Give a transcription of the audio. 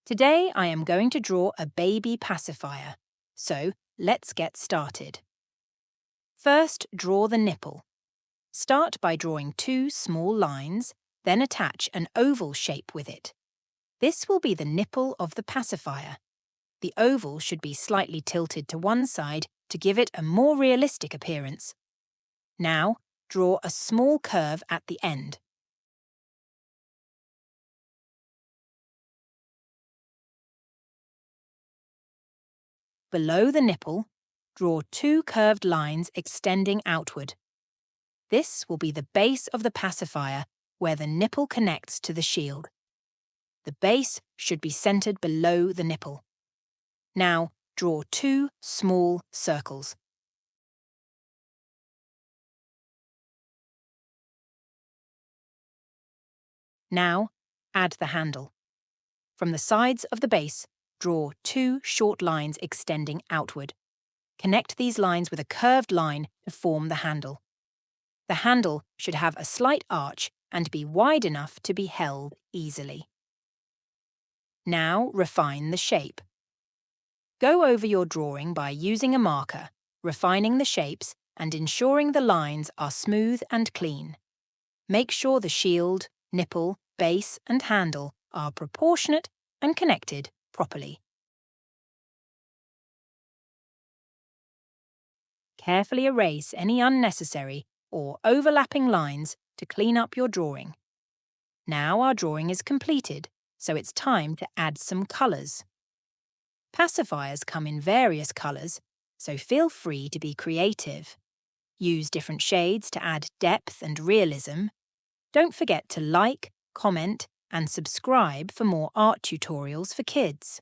Today I am going to draw a baby pacifier, so let's get started. First, draw the nipple. Start by drawing 2 small lines, then attach an oval shape with it. This will be the nipple of the pacifier. The oval should be slightly tilted to one side to give it a more realistic appearance. Now, draw a small curve at the end. Below the nipple, draw 2 curved lines extending outward. This will be the base of the pacifier where the nipple connects to the shield. The base should be centered below the nipple. Now, draw 2 small circles. Now, add the handle. From the sides of the base, draw 2 short lines extending outward. Connect these lines with a curved line to form the handle. The handle should have a slight arch and be wide enough to be held easily. Now, refine the shape. Go over your drawing by using a marker, refining the shapes and ensuring the lines are smooth and clean. Make sure the shield, nipple, base and handle are proportionate and connected properly. Carefully erase any unnecessary or overlapping lines to clean up your drawing. Now our drawing is completed, so it's time to add some colours. Pacifiers come in various colours, so feel free to be creative. Use different shades to add depth and realism. Don't forget to like, comment, and subscribe for more art tutorials for kids.